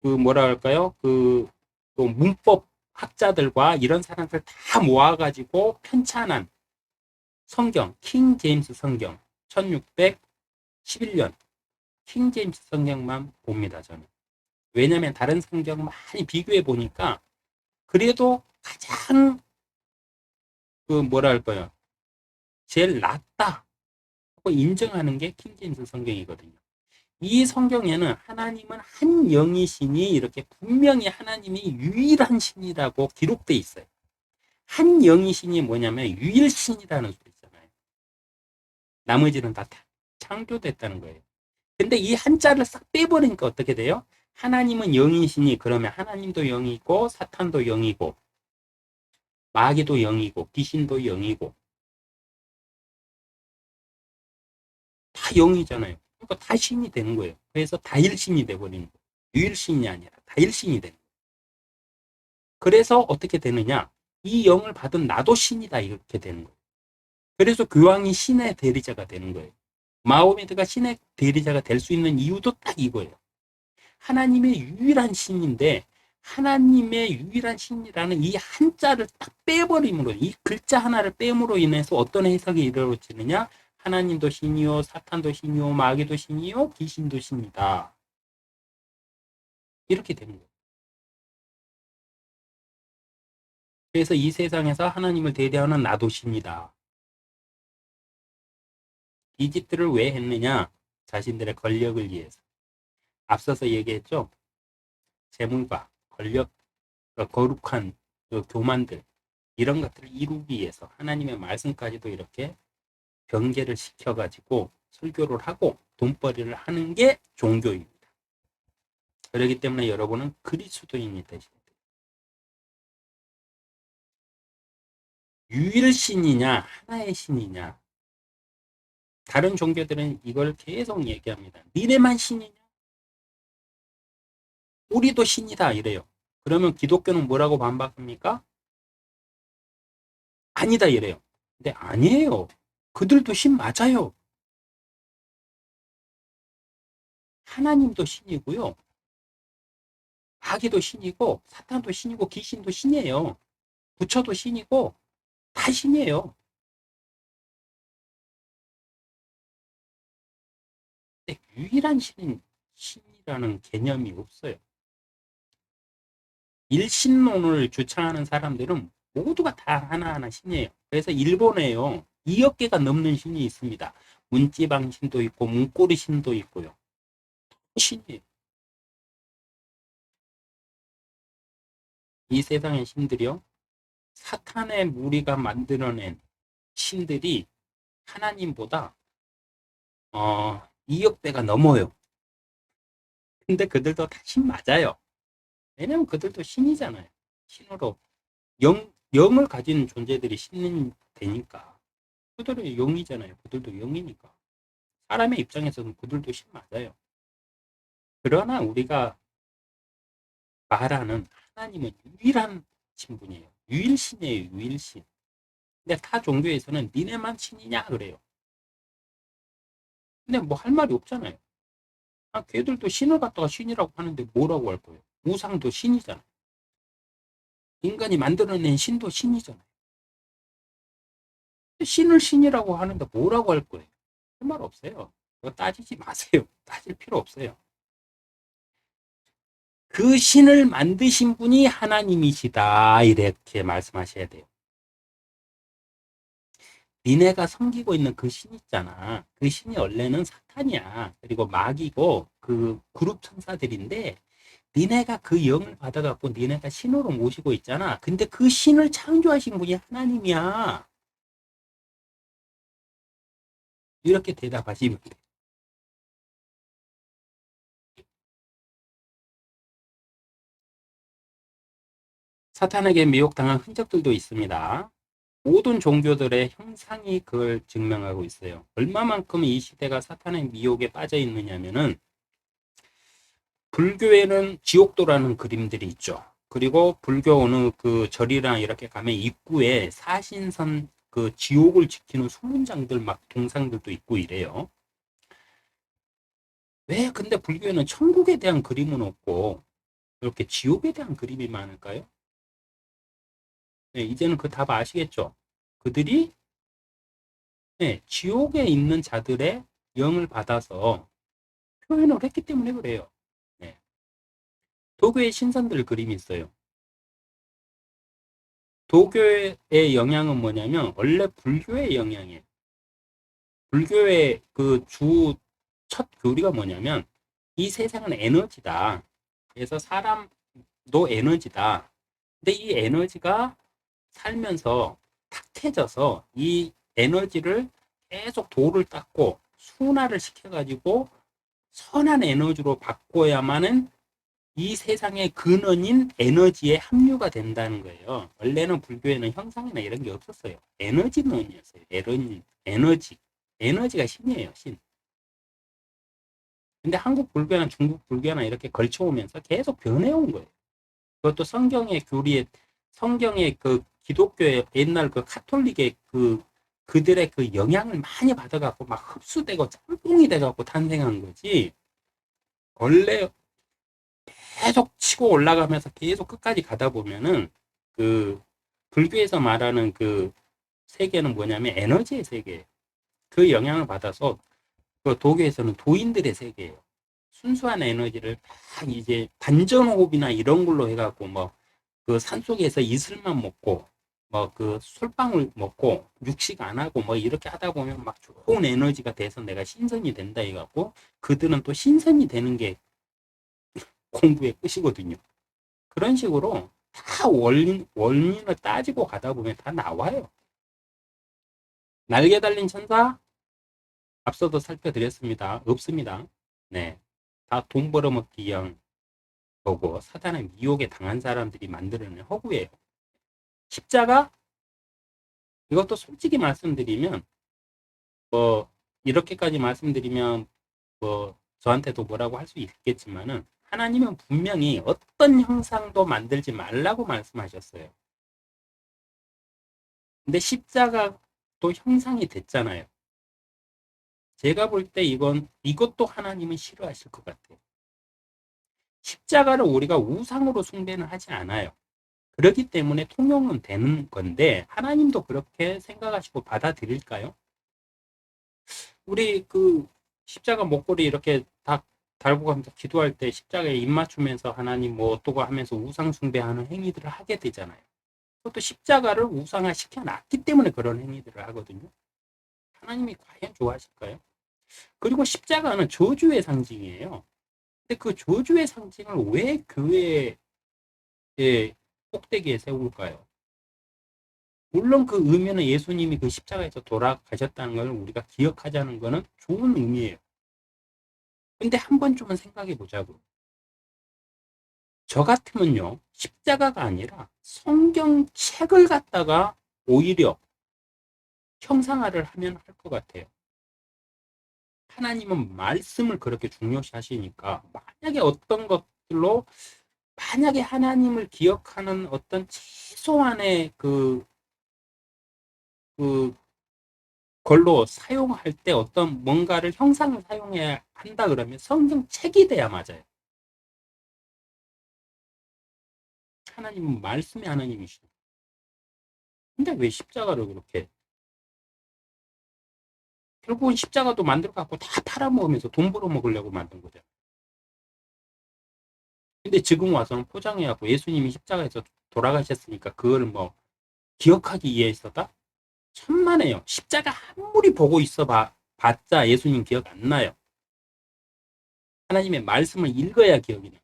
그 뭐라 할까요? 그 또 문법 학자들과 이런 사람들 다 모아가지고 편찬한 성경, 킹 제임스 성경, 1611년 킹 제임스 성경만 봅니다, 저는. 왜냐면 다른 성경 많이 비교해 보니까 그래도 가장 그 뭐라 할까요? 제일 낫다 하고 인정하는 게 킹 제임스 성경이거든요. 이 성경에는 하나님은 한 영이시니 이렇게 분명히 하나님이 유일한 신이라고 기록돼 있어요. 한 영이신이 뭐냐면 유일신이라는 소리 있잖아요. 나머지는 다 창조됐다는 거예요. 근데 이 한자를 싹 빼버리니까 어떻게 돼요? 하나님은 영이시니 그러면 하나님도 영이고 사탄도 영이고 마귀도 영이고 귀신도 영이고 다 영이잖아요. 그러니까 다 신이 되는 거예요. 그래서 다일신이 돼버리는 거예요. 유일신이 아니라 다일신이 되는 거예요. 그래서 어떻게 되느냐? 이 영을 받은 나도 신이다 이렇게 되는 거예요. 그래서 교황이 신의 대리자가 되는 거예요. 마호메드가 신의 대리자가 될 수 있는 이유도 딱 이거예요. 하나님의 유일한 신인데 하나님의 유일한 신이라는 이 한자를 딱 빼버림으로 이 글자 하나를 빼므로 인해서 어떤 해석이 이루어지느냐? 하나님도 신이요, 사탄도 신이요, 마귀도 신이요, 귀신도 신이다. 이렇게 되는 거예요. 그래서 이 세상에서 하나님을 대리하는 나도 신이다. 이 짓들을 왜 했느냐? 자신들의 권력을 위해서. 앞서서 얘기했죠? 재물과 권력, 거룩한 교만들 이런 것들을 이루기 위해서 하나님의 말씀까지도 이렇게 변개를 시켜가지고 설교를 하고 돈벌이를 하는 게 종교입니다. 그렇기 때문에 여러분은 그리스도인이 되셔야 돼요. 유일신이냐 하나의 신이냐. 다른 종교들은 이걸 계속 얘기합니다. 니네만 신이냐? 우리도 신이다 이래요. 그러면 기독교는 뭐라고 반박합니까? 아니다 이래요. 근데 아니에요. 그들도 신 맞아요. 하나님도 신이고요. 마귀도 신이고 사탄도 신이고 귀신도 신이에요. 부처도 신이고 다 신이에요. 근데 유일한 신은 신이라는 개념이 없어요. 일신론을 주창하는 사람들은 모두가 다 하나하나 신이에요. 그래서 일본에요. 2억 개가 넘는 신이 있습니다. 문지방 신도 있고 문고리 신도 있고요. 신이에요. 이 세상의 신들이요. 사탄의 무리가 만들어낸 신들이 하나님보다 2억 배가 넘어요. 근데 그들도 다 신 맞아요. 왜냐면 그들도 신이잖아요. 신으로 영을 가진 존재들이 신이 되니까. 그들은 영이잖아요. 그들도 영이니까. 사람의 입장에서는 그들도 신 맞아요. 그러나 우리가 말하는 하나님은 유일한 신분이에요. 유일신이에요. 유일신. 근데 타 종교에서는 니네만 신이냐 그래요. 근데 뭐 할 말이 없잖아요. 걔들도 신을 갖다가 신이라고 하는데 뭐라고 할 거예요? 우상도 신이잖아요. 인간이 만들어낸 신도 신이잖아요. 신을 신이라고 하는데 뭐라고 할 거예요? 할 말 없어요. 그거 따지지 마세요. 따질 필요 없어요. 그 신을 만드신 분이 하나님이시다. 이렇게 말씀하셔야 돼요. 니네가 섬기고 있는 그 신 있잖아. 그 신이 원래는 사탄이야. 그리고 마귀고 그 그룹 천사들인데 니네가 그 영을 받아갖고 니네가 신으로 모시고 있잖아. 근데 그 신을 창조하신 분이 하나님이야. 이렇게 대답하시면 돼. 사탄에게 미혹당한 흔적들도 있습니다. 모든 종교들의 형상이 그걸 증명하고 있어요. 얼마만큼 이 시대가 사탄의 미혹에 빠져 있느냐면은 불교에는 지옥도라는 그림들이 있죠. 그리고 불교 어느 그 절이랑 이렇게 가면 입구에 사신선 그 지옥을 지키는 수문장들 막 동상들도 있고 이래요. 왜 근데 불교에는 천국에 대한 그림은 없고 이렇게 지옥에 대한 그림이 많을까요? 네, 이제는 그 답 아시겠죠? 그들이 네, 지옥에 있는 자들의 영을 받아서 표현을 했기 때문에 그래요. 네. 도교의 신선들 그림이 있어요. 도교의 영향은 뭐냐면 원래 불교의 영향이에요. 불교의 그 주 첫 교리가 뭐냐면 이 세상은 에너지다. 그래서 사람도 에너지다. 근데 이 에너지가 살면서 탁해져서 이 에너지를 계속 도를 닦고 순화를 시켜가지고 선한 에너지로 바꿔야만은 이 세상의 근원인 에너지에 합류가 된다는 거예요. 원래는 불교에는 형상이나 이런 게 없었어요. 에너지론이었어요. 에너지. 에너지가 신이에요, 신. 근데 한국 불교나 중국 불교나 이렇게 걸쳐오면서 계속 변해온 거예요. 그것도 성경의 교리에, 성경의 그 기독교의 옛날 그 카톨릭의 그들의 그 영향을 많이 받아갖고 막 흡수되고 짬뽕이 돼갖고 탄생한 거지. 원래 계속 치고 올라가면서 계속 끝까지 가다 보면은 그 불교에서 말하는 그 세계는 뭐냐면 에너지의 세계예요. 그 영향을 받아서 그 도교에서는 도인들의 세계예요. 순수한 에너지를 막 이제 반전호흡이나 이런 걸로 해갖고 뭐 그 산속에서 이슬만 먹고 뭐 그 솔방울 먹고 육식 안 하고 뭐 이렇게 하다 보면 막 좋은 에너지가 돼서 내가 신선이 된다 해갖고 그들은 또 신선이 되는 게 공부의 끝이거든요. 그런 식으로 다 원인을 따지고 가다 보면 다 나와요. 날개 달린 천사 앞서도 살펴드렸습니다. 없습니다. 네. 다 돈 벌어먹기 위한 거고 사단의 미혹에 당한 사람들이 만들어낸 허구예요. 십자가 이것도 솔직히 말씀드리면 뭐 이렇게까지 말씀드리면 뭐 저한테도 뭐라고 할 수 있겠지만은 하나님은 분명히 어떤 형상도 만들지 말라고 말씀하셨어요. 근데 십자가도 형상이 됐잖아요. 제가 볼 때 이것도 하나님은 싫어하실 것 같아요. 십자가를 우리가 우상으로 숭배는 하지 않아요. 그렇기 때문에 통용은 되는 건데 하나님도 그렇게 생각하시고 받아들일까요? 우리 그 십자가 목걸이 이렇게 다 달고 가면서 기도할 때 십자가에 입 맞추면서 하나님 뭐 어떠고 하면서 우상 숭배하는 행위들을 하게 되잖아요. 그것도 십자가를 우상화 시켜놨기 때문에 그런 행위들을 하거든요. 하나님이 과연 좋아하실까요? 그리고 십자가는 저주의 상징이에요. 근데 그 저주의 상징을 왜 교회의 꼭대기에 세울까요? 물론 그 의미는 예수님이 그 십자가에서 돌아가셨다는 걸 우리가 기억하자는 것은 좋은 의미예요. 근데 한 번쯤은 생각해 보자고. 저 같으면요, 십자가가 아니라 성경책을 갖다가 오히려 형상화를 하면 할 것 같아요. 하나님은 말씀을 그렇게 중요시하시니까 만약에 어떤 것들로 만약에 하나님을 기억하는 어떤 최소한의 그 걸로 사용할 때 어떤 뭔가를 형상을 사용해야 한다 그러면 성경책이 돼야 맞아요. 하나님은 말씀의 하나님이시죠. 근데 왜 십자가를 그렇게 결국은 십자가도 만들어 갖고 다 팔아먹으면서 돈 벌어 먹으려고 만든 거잖아요. 근데 지금 와서는 포장해 갖고 예수님이 십자가에서 돌아가셨으니까 그걸 뭐 기억하기 위해서다? 천만에요. 십자가 아무리 보고 있어 봤자 예수님 기억 안 나요. 하나님의 말씀을 읽어야 기억이 나요.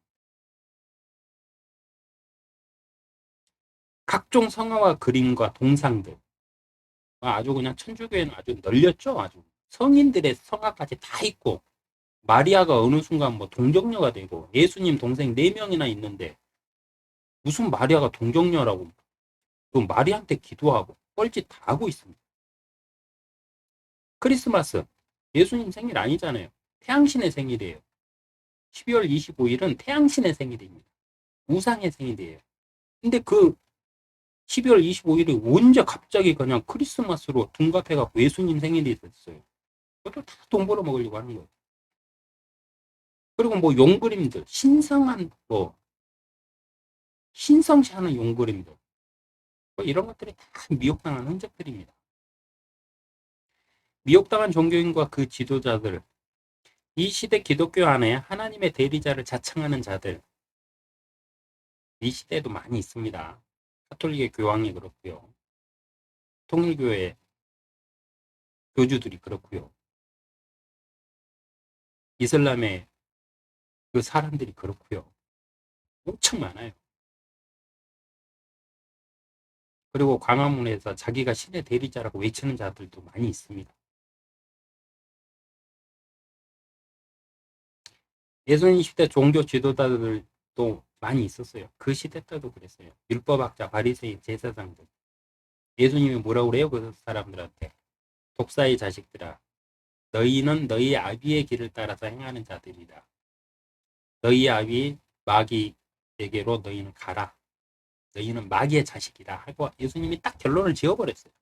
각종 성화와 그림과 동상들. 아주 그냥 천주교에는 아주 널렸죠. 아주. 성인들의 성화까지 다 있고 마리아가 어느 순간 뭐 동정녀가 되고 예수님 동생 4명이나 있는데 무슨 마리아가 동정녀라고 그 마리아한테 기도하고 뻘짓 다 하고 있습니다. 크리스마스 예수님 생일 아니잖아요. 태양신의 생일이에요. 12월 25일은 태양신의 생일입니다. 우상의 생일이에요. 근데 그 12월 25일이 언제 갑자기 그냥 크리스마스로 둔갑해갖고 예수님 생일이 됐어요. 그것도 다 돈 벌어 먹으려고 하는 거예요. 그리고 뭐 용그림들, 신성한 뭐 신성시하는 용그림들, 뭐 이런 것들이 다 미혹당한 흔적들입니다. 미혹당한 종교인과 그 지도자들, 이 시대 기독교 안에 하나님의 대리자를 자청하는 자들, 이 시대에도 많이 있습니다. 가톨릭의 교황이 그렇고요. 통일교회 교주들이 그렇고요. 이슬람의 그 사람들이 그렇고요. 엄청 많아요. 그리고 광화문에서 자기가 신의 대리자라고 외치는 자들도 많이 있습니다. 예수님 시대 종교 지도자들도 많이 있었어요. 그 시대 때도 그랬어요. 율법학자, 바리새인, 제사장들. 예수님이 뭐라고 그래요? 그 사람들한테. 독사의 자식들아, 너희는 너희 아비의 길을 따라서 행하는 자들이다. 너희 아비 마귀에게로 너희는 가라. 너희는 마귀의 자식이다 하고 예수님이 딱 결론을 지어버렸어요.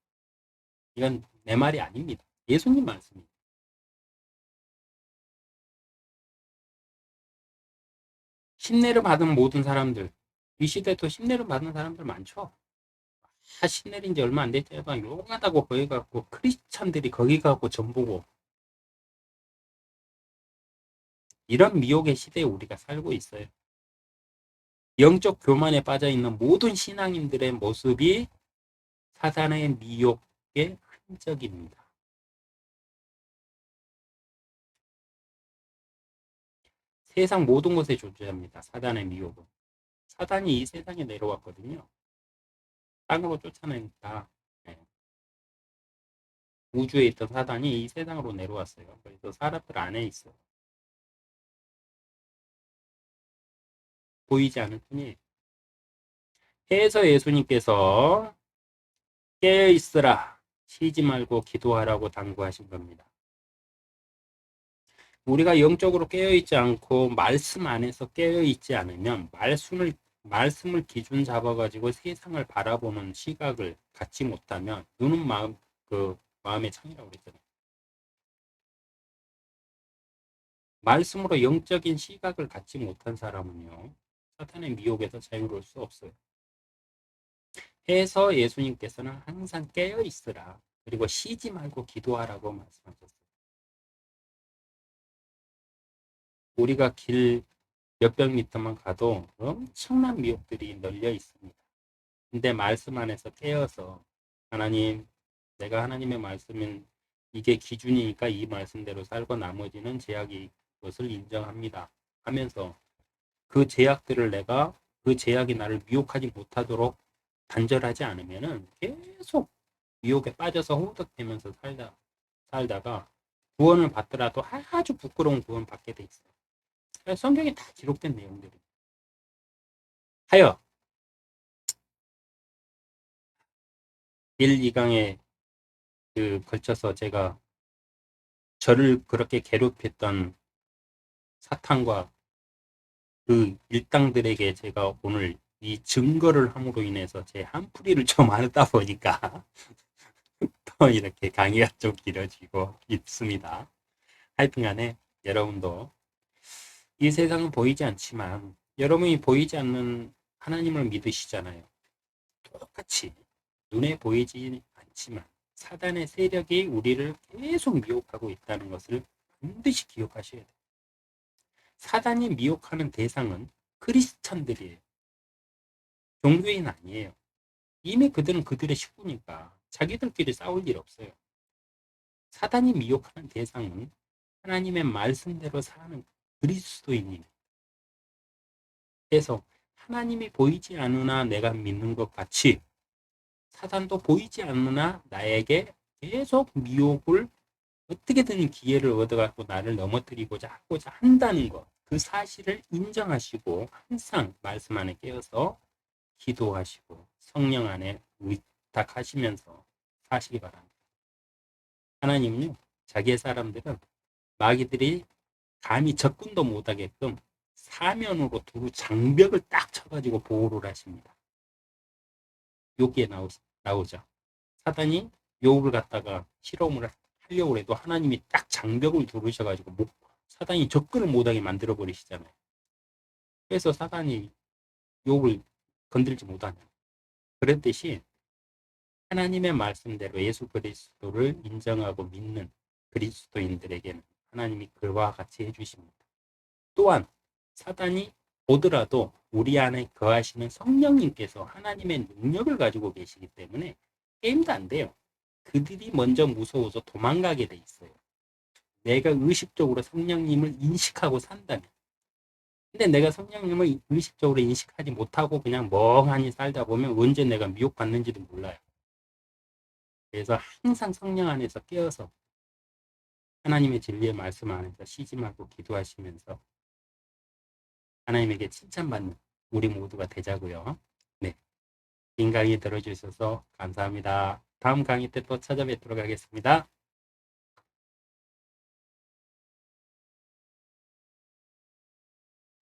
이건 내 말이 아닙니다. 예수님 말씀입니다. 신뢰를 받은 모든 사람들, 이 시대도 신뢰를 받는 사람들 많죠. 신내린 지 얼마 안 됐지. 막 용하다고 거기 가고 크리스찬들이 거기 가고 전보고 이런 미혹의 시대에 우리가 살고 있어요. 영적 교만에 빠져 있는 모든 신앙인들의 모습이 사단의 미혹의 흔적입니다. 세상 모든 곳에 존재합니다. 사단의 미혹은. 사단이 이 세상에 내려왔거든요. 땅으로 쫓아내니까 네. 우주에 있던 사단이 이 세상으로 내려왔어요. 그래서 사람들 안에 있어요. 보이지 않을 뿐이에요. 해서 예수님께서 깨어있으라, 쉬지 말고 기도하라고 당부하신 겁니다. 우리가 영적으로 깨어있지 않고 말씀 안에서 깨어있지 않으면 말씀을 기준 잡아가지고 세상을 바라보는 시각을 갖지 못하면 눈은 마음의 창이라고 그랬잖아요. 말씀으로 영적인 시각을 갖지 못한 사람은요, 사탄의 미혹에서 자유로울 수 없어요. 해서 예수님께서는 항상 깨어 있으라. 그리고 쉬지 말고 기도하라고 말씀하셨어요. 우리가 길 몇백 미터만 가도 엄청난 미혹들이 널려 있습니다. 근데 말씀 안에서 깨어서 하나님, 내가 하나님의 말씀은 이게 기준이니까 이 말씀대로 살고 나머지는 제약이 것을 인정합니다. 하면서 그 제약들을 내가 그 제약이 나를 미혹하지 못하도록 단절하지 않으면은 계속 미혹에 빠져서 호덕되면서 살다가 구원을 받더라도 아주 부끄러운 구원 받게 돼 있어요. 성경에 다 기록된 내용들이. 하여 1, 2강에 걸쳐서 제가 저를 그렇게 괴롭혔던 사탄과 그 일당들에게 제가 오늘 이 증거를 함으로 인해서 제 한풀이를 좀 하다 보니까 또 이렇게 강의가 좀 길어지고 있습니다. 하여튼간에 여러분도 이 세상은 보이지 않지만 여러분이 보이지 않는 하나님을 믿으시잖아요. 똑같이 눈에 보이지 않지만 사단의 세력이 우리를 계속 미혹하고 있다는 것을 반드시 기억하셔야 돼요. 사단이 미혹하는 대상은 크리스찬들이에요. 종교인 아니에요. 이미 그들은 그들의 식구니까 자기들끼리 싸울 일 없어요. 사단이 미혹하는 대상은 하나님의 말씀대로 사는 그리스도인입니다. 그래서 하나님이 보이지 않으나 내가 믿는 것 같이 사단도 보이지 않으나 나에게 계속 미혹을 어떻게든 기회를 얻어갖고 나를 넘어뜨리고자 하고자 한다는 것, 그 사실을 인정하시고 항상 말씀 안에 깨어서 기도하시고 성령 안에 의탁하시면서 사시기 바랍니다. 하나님은요, 자기의 사람들은 마귀들이 감히 접근도 못하게끔 사면으로 두루 장벽을 딱 쳐가지고 보호를 하십니다. 여기에 나오죠. 사단이 욥을 갖다가 실험을 하려고 해도 하나님이 딱 장벽을 두르셔가지고 사단이 접근을 못하게 만들어 버리시잖아요. 그래서 사단이 욥을 건들지 못하냐. 그랬듯이 하나님의 말씀대로 예수 그리스도를 인정하고 믿는 그리스도인들에게는 하나님이 그와 같이 해주십니다. 또한 사단이 보더라도 우리 안에 거하시는 성령님께서 하나님의 능력을 가지고 계시기 때문에 게임도 안 돼요. 그들이 먼저 무서워서 도망가게 돼 있어요. 내가 의식적으로 성령님을 인식하고 산다면. 근데 내가 성령님을 의식적으로 인식하지 못하고 그냥 멍하니 살다 보면 언제 내가 미혹받는지도 몰라요. 그래서 항상 성령 안에서 깨어서 하나님의 진리의 말씀 안에서 쉬지 말고 기도하시면서 하나님에게 칭찬받는 우리 모두가 되자고요. 네, 긴 강의 들어주셔서 감사합니다. 다음 강의 때 또 찾아뵙도록 하겠습니다.